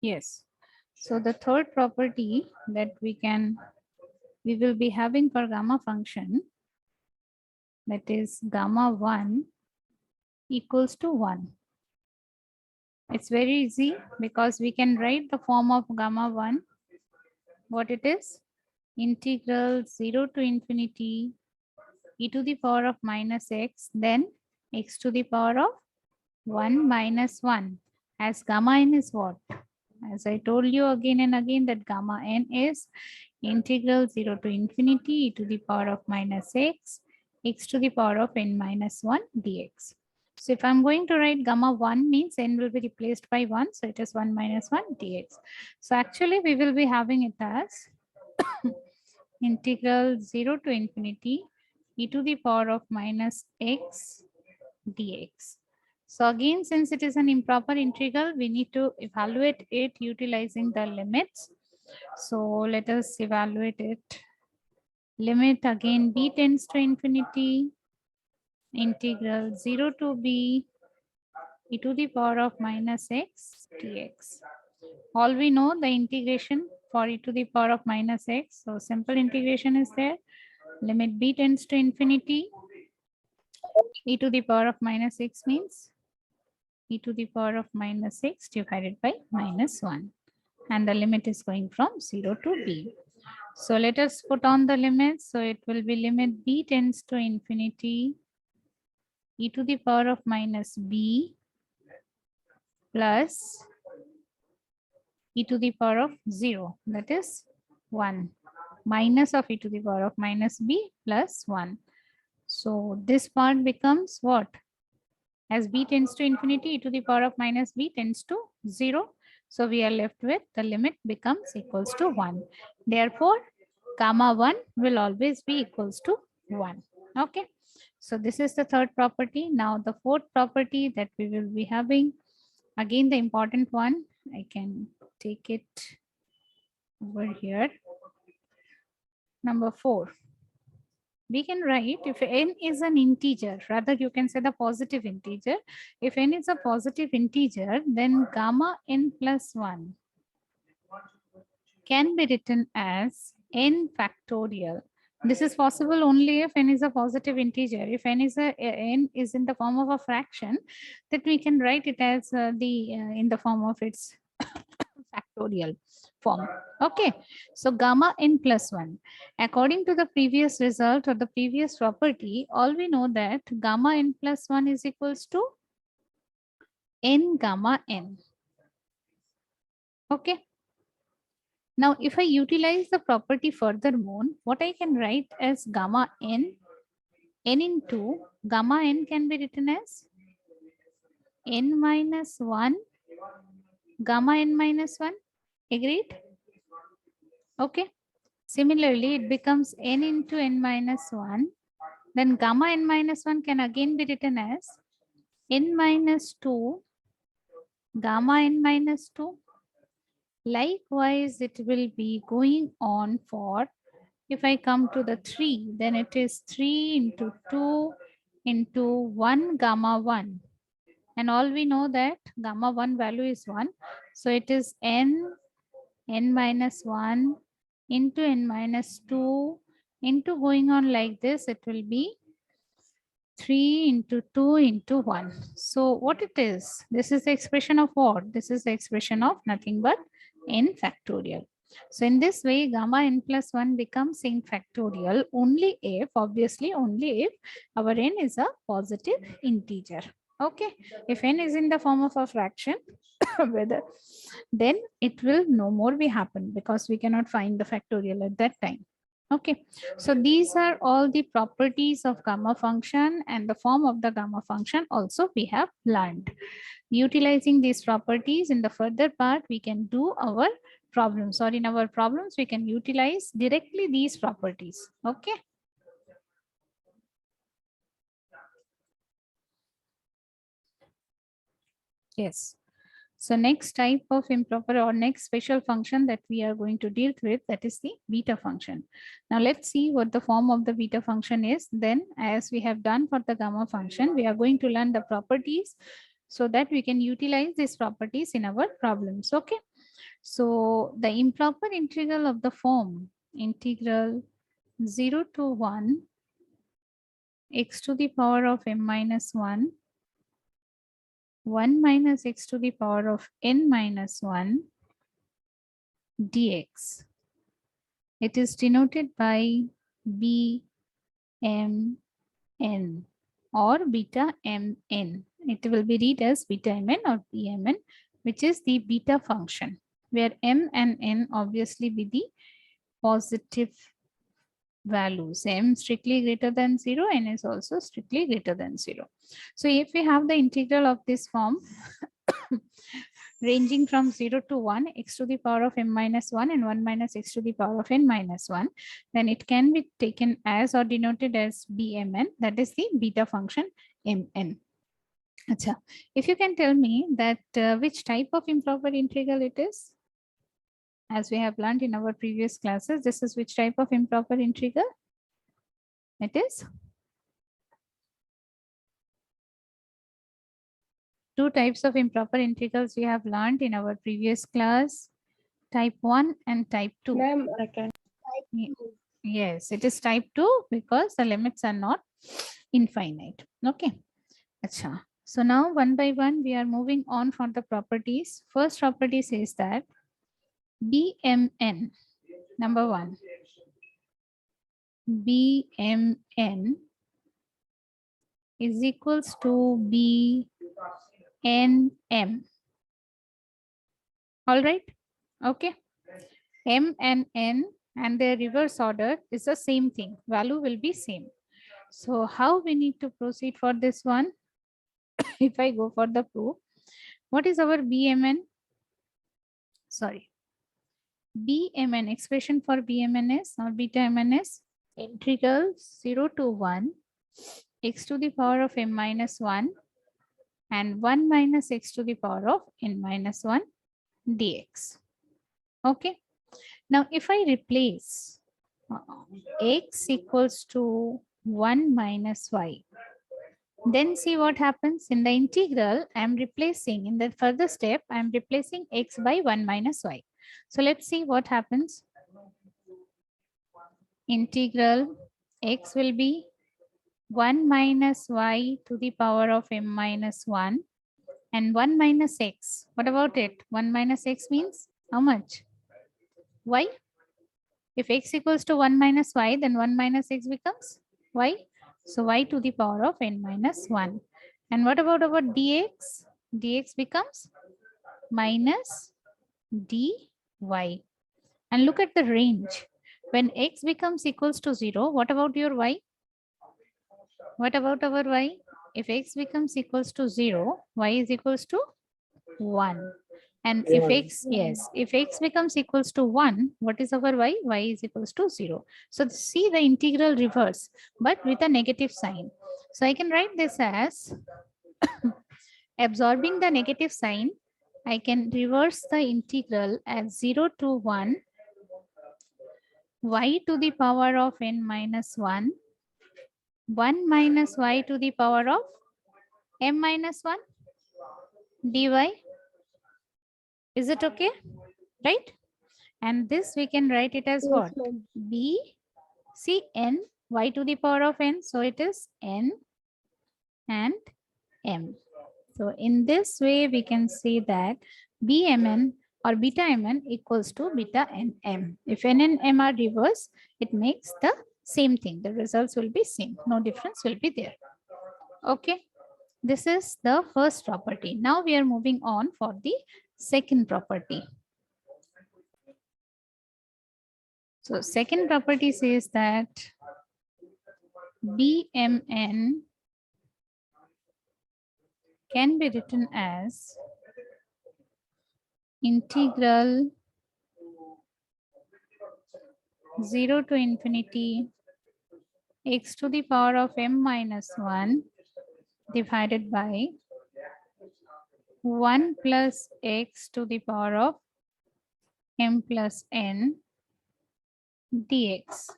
Yes. So the third property that we will be having for gamma function, that is gamma 1 equals to 1. It's very easy because we can write the form of gamma 1, what it is, integral 0 to infinity e to the power of minus x, then x to the power of 1 minus 1, as gamma n is what? As I told you again and again that gamma n is integral 0 to infinity e to the power of minus x, x to the power of n minus 1 dx. So if I'm going to write gamma 1 means n will be replaced by 1. So it is 1 minus 1 dx. So actually we will be having it as integral 0 to infinity e to the power of minus x dx. So again, since it is an improper integral, we need to evaluate it utilizing the limits. So let us evaluate it. Limit again b tends to infinity, integral 0 to b e to the power of minus x dx. All we know the integration for e to the power of minus x. So simple integration is there. Limit b tends to infinity, e to the power of minus x means e to the power of minus x divided by minus 1. And the limit is going from 0 to b. So let us put on the limits. So it will be limit b tends to infinity, e to the power of minus b plus e to the power of 0, that is 1, minus of e to the power of minus b plus 1. So this part becomes what? As b tends to infinity, e to the power of minus b tends to 0. So we are left with the limit becomes equals to 1. Therefore, gamma 1 will always be equals to 1. Okay. So this is the third property. Now the fourth property that we will be having, again the important one, I can take it over here. Number 4. We can write if n is an integer, rather you can say the positive integer. If n is a positive integer, then gamma n plus 1 can be written as n factorial. This is possible only if n is a positive integer. If n is in the form of a fraction, then we can write it as in the form of its factorial form. Okay, so gamma n plus 1. According to the previous result or the previous property, all we know that gamma n plus 1 is equals to n gamma n. Okay. Now, if I utilize the property furthermore, what I can write as gamma n into gamma n can be written as n minus 1 gamma n minus 1. Agreed? Okay. Similarly, it becomes n into n minus 1. Then gamma n minus 1 can again be written as n minus 2 gamma n minus 2. Likewise, it will be going on for, if I come to the 3, then it is 3 into 2 into 1 gamma 1. And all we know that gamma 1 value is 1. So it is n minus 1 into n minus 2 into going on like this, it will be 3 into 2 into 1. So what it is? This is the expression of what? This is the expression of nothing but n factorial. So in this way, gamma n plus 1 becomes n factorial only if, obviously only if our n is a positive integer. Okay, if n is in the form of a fraction, whether then it will no more be happen because we cannot find the factorial at that time. Okay, so these are all the properties of gamma function, and the form of the gamma function also we have learned. Utilizing these properties in the further part, we can do our problems, or in our problems we can utilize directly these properties. Okay. Yes. So next type of improper or next special function that we are going to deal with, that is the beta function. Now let's see what the form of the beta function is. Then as we have done for the gamma function, we are going to learn the properties so that we can utilize these properties in our problems. Okay. So the improper integral of the form integral 0 to 1 x to the power of m minus 1 minus x to the power of n minus 1 dx. It is denoted by BMN or beta mn. It will be read as beta mn or BMN, which is the beta function, where m and n obviously be the positive values. M strictly greater than 0, n is also strictly greater than 0. So if we have the integral of this form ranging from 0 to 1 x to the power of m minus 1 and 1 minus x to the power of n minus 1, then it can be taken as or denoted as BMN, that is the beta function mn. Achha. If you can tell me that which type of improper integral it is, as we have learned in our previous classes, this is which type of improper integral? It is two types of improper integrals we have learned in our previous class, type 1 and type 2. Ma'am, I can. Yes, it is type 2 because the limits are not infinite. Okay. Achha. So now one by one we are moving on for the properties. First property says that BMN, number 1, BMN is equals to BNM. All right. Okay. M and N and their reverse order is the same thing. Value will be same. So how we need to proceed for this one? If I go for the proof, what is our BMN? Sorry. BMN, expression for BMN is or beta MN is integral 0 to 1 x to the power of m minus 1 and 1 minus x to the power of n minus 1 dx. Okay. Now if I replace x equals to 1 minus y, then see what happens in the integral. I am replacing in the further step, I am replacing x by 1 minus y. So let's see what happens. Integral x will be 1 minus y to the power of m minus 1 and 1 minus x. What about it? 1 minus x means how much? Y. If x equals to 1 minus y, then 1 minus x becomes y. So y to the power of n minus 1. And what about our dx? Dx becomes minus dy. And look at the range. When x becomes equals to 0, what about your y? What about our y? If x becomes equals to 0, y is equals to 1. And if x, yes, if x becomes equals to 1, what is our y? Y is equals to 0. So see the integral reverse, but with a negative sign. So I can write this as absorbing the negative sign, I can reverse the integral as 0 to 1 y to the power of n minus 1 minus y to the power of m minus 1 dy. Is it okay? Right? And this we can write it as what? B, C, n, y to the power of n. So it is n and m. So in this way, we can say that BMN or beta mn equals to beta nm. If n and m are reverse, it makes the same thing. The results will be same. No difference will be there. Okay. This is the first property. Now we are moving on for the second property. So second property says that BMN can be written as integral 0 to infinity x to the power of m minus 1 divided by 1 plus x to the power of m plus n dx,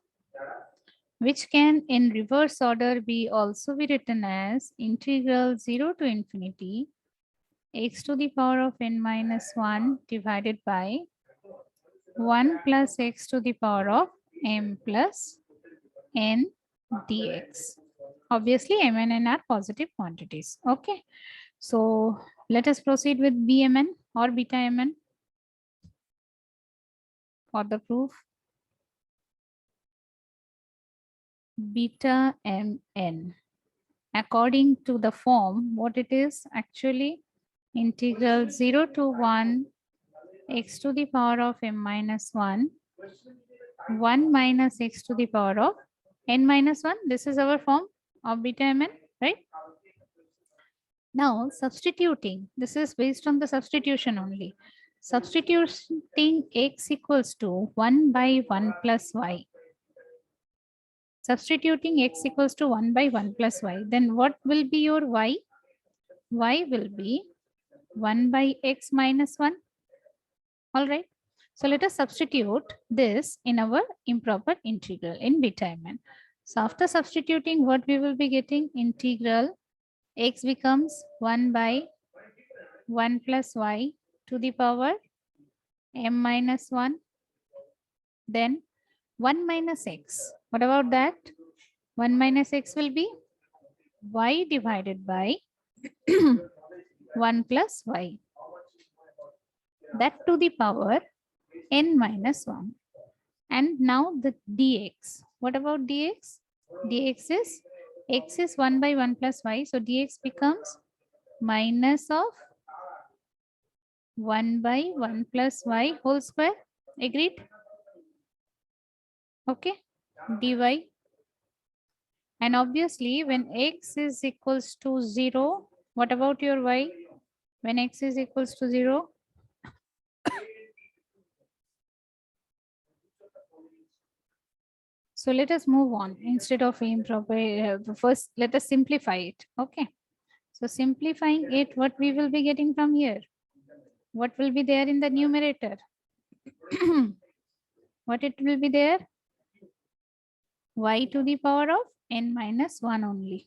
which can in reverse order be also be written as integral 0 to infinity x to the power of n minus 1 divided by 1 plus x to the power of m plus n dx. Obviously, m and n are positive quantities. Okay. So let us proceed with bmn or beta mn for the proof. Beta mn. According to the form, what it is actually integral 0 to 1 x to the power of m minus 1 1 minus x to the power of n minus 1. This is our form of beta mn, right? Now substituting, this is based on the substitution only. Substituting x equals to 1 by 1 plus y. Substituting x equals to 1 by 1 plus y. Then what will be your y? Y will be 1 by x minus 1. All right. So let us substitute this in our improper integral in beta mn. So after substituting, what we will be getting? Integral x becomes 1 by 1 plus y to the power m minus 1. Then 1 minus x. What about that? 1 minus x will be y divided by 1 plus y. That to the power n minus 1. And now the dx. What about dx? Dx is x is 1 by 1 plus y. So dx becomes minus of 1 by 1 plus y whole square. Agreed? Okay. dy. And obviously when x is equals to 0, what about your y? When x is equals to 0, so let us move on instead of improper. First, let us simplify it. Okay. So simplifying it, what we will be getting from here? What will be there in the numerator? What it will be there? Y to the power of n minus 1 only.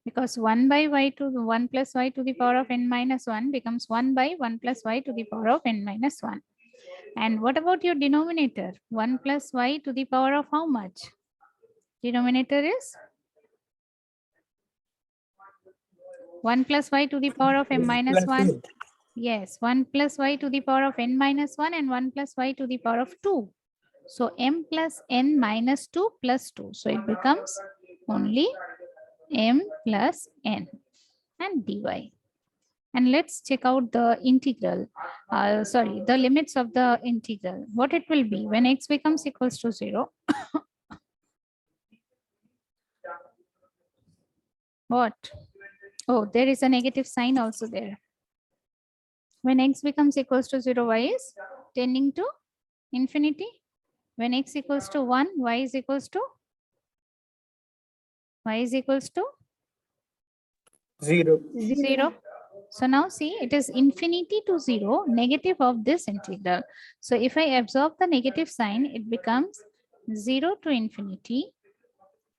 Because 1 by y to 1 plus y to the power of n minus 1 becomes 1 by 1 plus y to the power of n minus 1. And what about your denominator? 1 plus y to the power of how much? Denominator is 1 plus y to the power of m minus 1. Yes, 1 plus y to the power of n minus 1 and 1 plus y to the power of 2. So m plus n minus 2 plus 2. So it becomes only m plus n and dy. And let's check out the integral. The limits of the integral. What it will be when x becomes equals to 0. What? Oh, there is a negative sign also there. When x becomes equals to 0, y is tending to infinity. When x equals to 1, y is equals to 0. So now see, it is infinity to 0, negative of this integral. So if I absorb the negative sign, it becomes 0 to infinity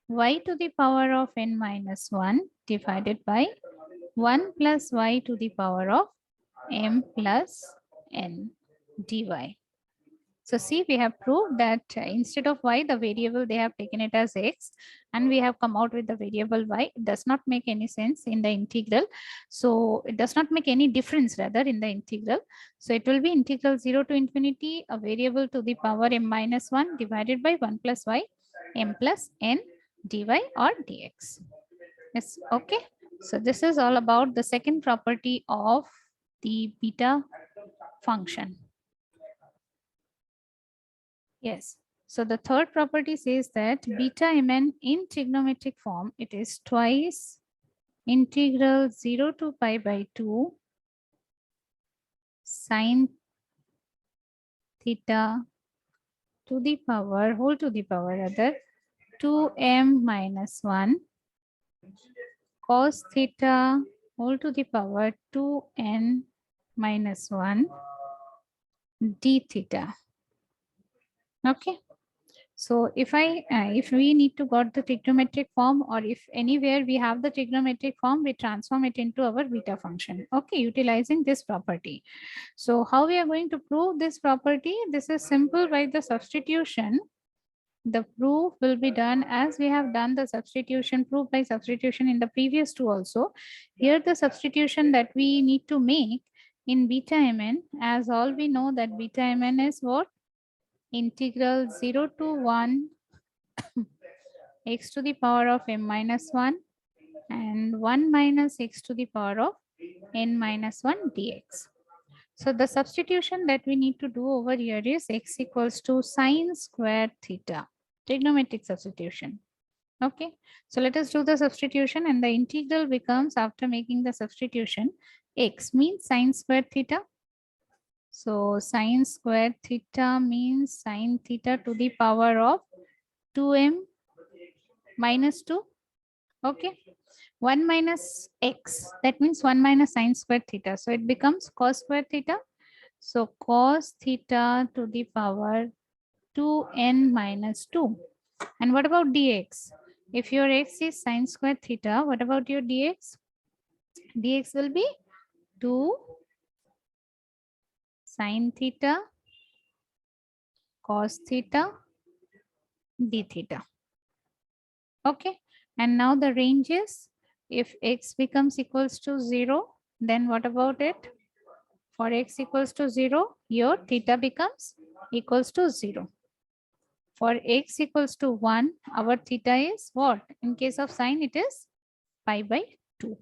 y to the power of n minus 1 divided by 1 plus y to the power of m plus n dy. So see, we have proved that instead of y, the variable, they have taken it as x, and we have come out with the variable y. It does not make any sense in the integral. So it does not make any difference rather in the integral. So it will be integral 0 to infinity, a variable to the power m minus 1 divided by 1 plus y, m plus n dy or dx. Yes, okay. So this is all about the second property of the beta function. Yes. So the third property says that beta mn in trigonometric form, it is twice integral 0 to pi by 2 sine theta to the power, whole to the power rather, 2m minus 1 cos theta whole to the power 2n minus 1 d theta. Okay. So if we need to got the trigonometric form, or if anywhere we have the trigonometric form, we transform it into our beta function. Okay, utilizing this property. So how we are going to prove this property? This is simple by the substitution. The proof will be done as we have done the substitution, proof by substitution in the previous two also. Here the substitution that we need to make in beta mn, as all we know that beta mn is what? Integral 0 to 1 x to the power of m minus 1 and 1 minus x to the power of n minus 1 dx. So the substitution that we need to do over here is x equals to sine square theta, trigonometric substitution. Okay, so let us do the substitution, and the integral becomes, after making the substitution, x means sine square theta. So sine square theta means sine theta to the power of 2m minus 2. Okay, 1 minus x, that means 1 minus sine square theta. So it becomes cos square theta. So cos theta to the power 2n minus 2. And what about dx? If your x is sine square theta, what about your dx? Dx will be 2 sine theta cos theta d theta. Okay, and now the range is, if x becomes equals to 0, then what about it? For x equals to 0, your theta becomes equals to 0. For x equals to 1, our theta is what? In case of sine, it is pi by 2.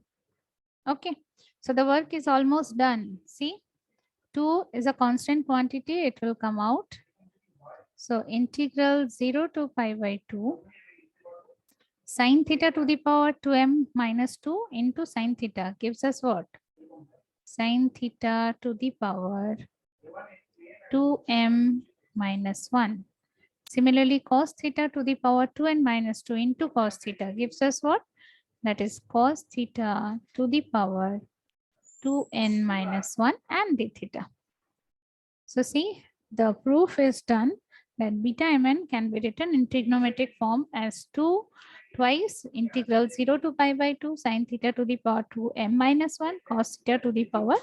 Okay, so the work is almost done. See, 2 is a constant quantity, it will come out. So integral 0 to pi by 2 sine theta to the power 2m minus 2 into sine theta gives us what? Sine theta to the power 2m minus 1. Similarly, cos theta to the power 2n minus 2 into cos theta gives us what? That is cos theta to the power 2n minus 1 and d theta. So see, the proof is done that beta mn can be written in trigonometric form as 2 twice integral 0 to pi by 2 sine theta to the power 2m minus 1 cos theta to the power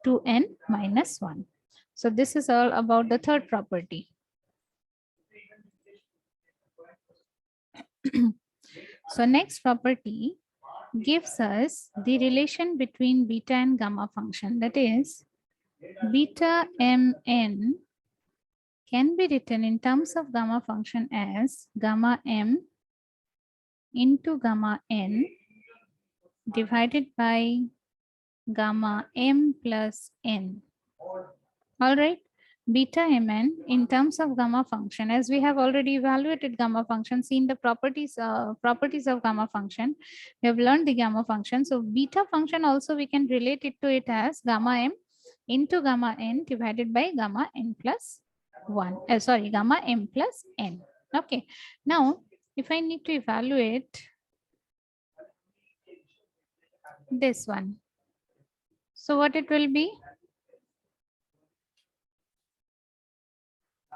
2n minus 1. So this is all about the third property. So next property gives us the relation between beta and gamma function, that is beta mn can be written in terms of gamma function as gamma m into gamma n divided by gamma m plus n. All right, beta mn in terms of gamma function, as we have already evaluated gamma function, seen the properties of gamma function, we have learned the gamma function. So beta function also we can relate it to it as gamma m into gamma n divided by gamma n plus 1. Gamma m plus n. Okay, now if I need to evaluate this one, so what it will be?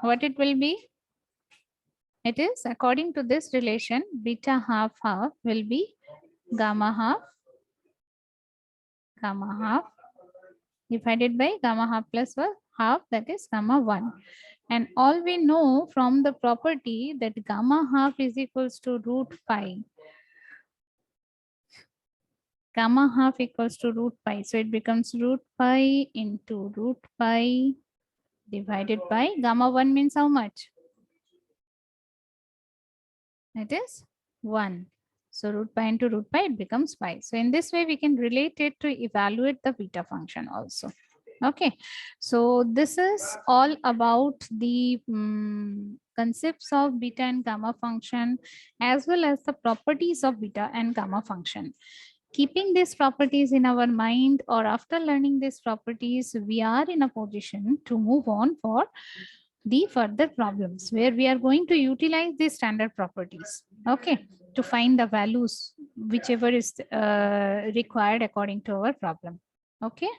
What it will be? It is, according to this relation, beta half half will be gamma half divided by gamma half plus half, that is gamma 1. And all we know from the property that gamma half is equals to root pi. Gamma half equals to root pi. So it becomes root pi into root pi divided by gamma 1 means how much? It is 1. So root pi into root pi, it becomes pi. So in this way, we can relate it to evaluate the beta function also. Okay, so this is all about the concepts of beta and gamma function, as well as the properties of beta and gamma function. Keeping these properties in our mind, or after learning these properties, we are in a position to move on for the further problems where we are going to utilize the standard properties, okay, to find the values whichever is required according to our problem. Okay.